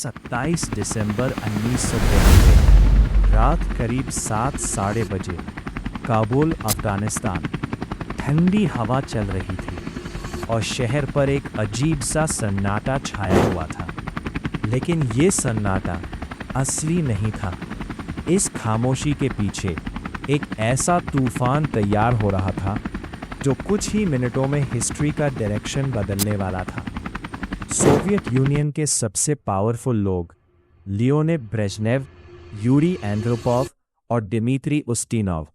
27 दिसंबर 1992 रात करीब 7:30 बजे काबुल, अफगानिस्तान। ठंडी हवा चल रही थी और शहर पर एक अजीब सा सन्नाटा छाया हुआ था। लेकिन ये सन्नाटा असली नहीं था। इस खामोशी के पीछे एक ऐसा तूफान तैयार हो रहा था जो कुछ ही मिनटों में हिस्ट्री का डायरेक्शन बदलने वाला था। सोवियत यूनियन के सबसे पावरफुल लोग लियोनिड ब्रेजनेव, यूरी एंड्रोपोव और दिमित्री उस्टिनोव,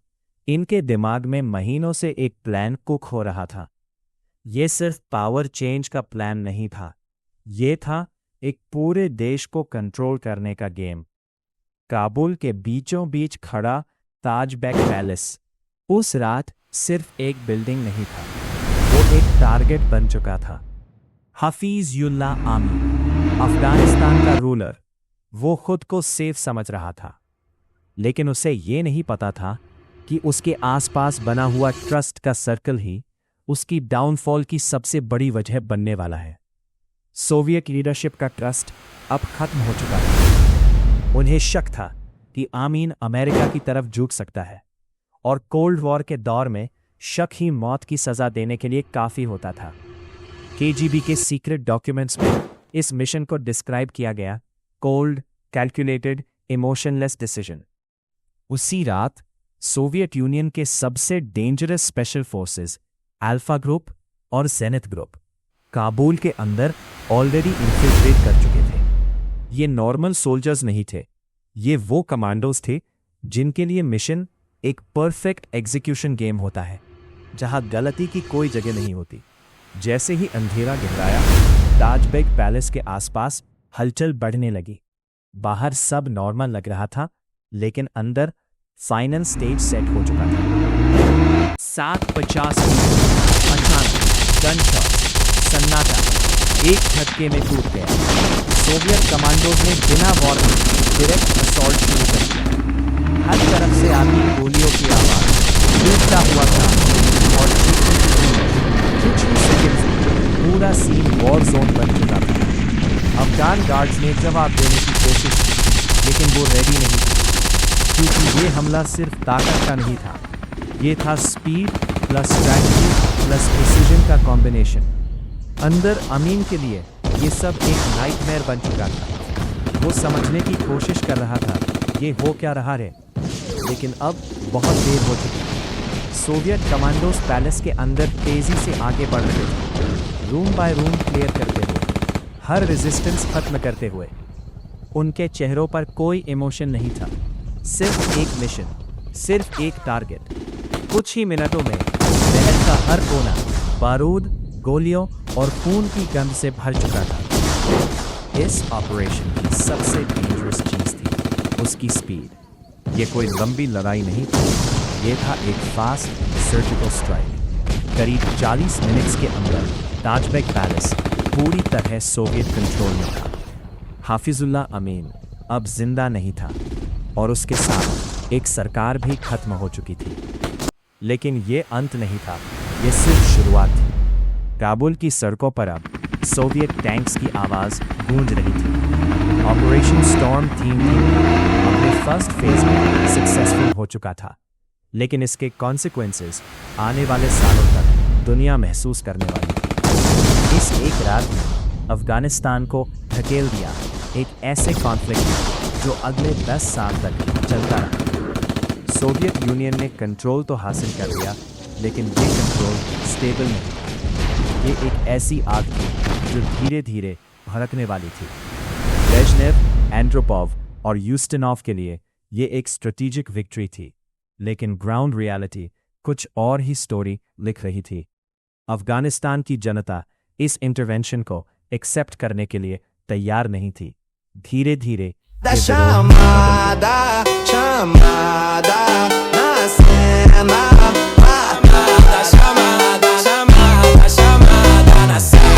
इनके दिमाग में महीनों से एक प्लान कुक हो रहा था। ये सिर्फ पावर चेंज का प्लान नहीं था, ये था एक पूरे देश को कंट्रोल करने का गेम। काबुल के बीचों बीच खड़ा ताजबेक पैलेस उस रात सिर्फ एक बिल्डिंग नहीं था, वो एक टारगेट बन चुका था। हफीज़ुल्लाह आमीन, अफगानिस्तान का रूलर, वो खुद को सेफ समझ रहा था, लेकिन उसे ये नहीं पता था कि उसके आसपास बना हुआ ट्रस्ट का सर्कल ही उसकी डाउनफॉल की सबसे बड़ी वजह बनने वाला है। सोवियत लीडरशिप का ट्रस्ट अब खत्म हो चुका था। उन्हें शक था कि आमीन अमेरिका की तरफ झुक सकता है, और कोल्ड वॉर के दौर में शक ही मौत की सजा देने के लिए काफी होता था। केजीबी के सीक्रेट डॉक्यूमेंट्स में इस मिशन को डिस्क्राइब किया गया, कोल्ड, कैलकुलेटेड, इमोशनलेस डिसीजन। उसी रात सोवियत यूनियन के सबसे dangerous special forces alpha group और जेनिथ ग्रुप काबुल के अंदर ऑलरेडी इन्फिल्ट्रेट कर चुके थे। ये नॉर्मल सोल्जर्स नहीं थे, ये वो कमांडोज थे जिनके लिए मिशन एक परफेक्ट एग्जीक्यूशन गेम होता है, जहां गलती की कोई जगह नहीं होती। जैसे ही अंधेरा गहराया, ताजबेक पैलेस के आसपास हलचल बढ़ने लगी। बाहर सब नॉर्मल लग रहा था, लेकिन अंदर फाइनल स्टेज सेट हो चुका था। 7:50 अचानक गनशॉट, सन्नाटा एक झटके में टूट गया। सोवियत कमांडोज ने बिना वार्निंग डायरेक्ट असॉल्ट शुरू कर दिया। हर तरफ से आती गोलियों की आवाज, टूटता हुआ था और कुछ ही सेकंड्स में पूरा सीन वॉर जोन बन चुका था। अफगान गार्ड्स ने जवाब देने की कोशिश की, लेकिन वो रेडी नहीं थे, क्योंकि ये हमला सिर्फ ताकत का नहीं था, ये था speed plus strategy plus precision का कॉम्बिनेशन। अंदर अमीन के लिए ये सब एक नाइटमेयर बन चुका था। वो समझने की कोशिश कर रहा था ये हो क्या रहा है, लेकिन अब बहुत देर हो चुकी। सोवियत कमांडोज पैलेस के अंदर तेजी से आगे बढ़ रहे थे, रूम बाय रूम क्लियर करते हुए, हर रेजिस्टेंस खत्म करते हुए। उनके चेहरों पर कोई इमोशन नहीं था, सिर्फ एक मिशन, सिर्फ एक टारगेट। कुछ ही मिनटों में शहर का हर कोना बारूद, गोलियों और खून की गंध से भर चुका था। इस ऑपरेशन की सबसे डेंजरस चीज थी उसकी स्पीड। ये कोई लंबी लड़ाई नहीं थी, ये था एक फास्ट सर्जिकल स्ट्राइक। करीब 40 मिनट्स के अंदर ताजबेक पैलेस पूरी तरह सोवियत कंट्रोल में था। हाफिजुल्लाह अमीन अब जिंदा नहीं था, और उसके साथ एक सरकार भी खत्म हो चुकी थी। लेकिन ये अंत नहीं था, ये सिर्फ शुरुआत थी। काबुल की सड़कों पर अब सोवियत टैंक्स की आवाज़ गूंज रही थी। ऑपरेशन स्टॉर्म थीम अपने फर्स्ट फेज में सक्सेसफुल हो चुका था, लेकिन इसके कॉन्सिक्वेंसेस आने वाले सालों तक दुनिया महसूस करने वाली थी। इस एक रात में अफगानिस्तान को धकेल दिया एक ऐसे कॉन्फ्लिक्ट में जो अगले 10 साल तक चलता रहा। सोवियत यूनियन ने कंट्रोल तो हासिल कर लिया, लेकिन ये कंट्रोल स्टेबल नहीं था। ये एक ऐसी आग थी जो धीरे धीरे भड़कने वाली थी। ब्रेजनेव, एंड्रोपोव और यूस्टिनोव के लिए ये एक स्ट्रेटेजिक विक्ट्री थी, लेकिन ग्राउंड रियलिटी कुछ और ही स्टोरी लिख रही थी। अफगानिस्तान की जनता इस इंटरवेंशन को एक्सेप्ट करने के लिए तैयार नहीं थी। धीरे धीरे chamada na cena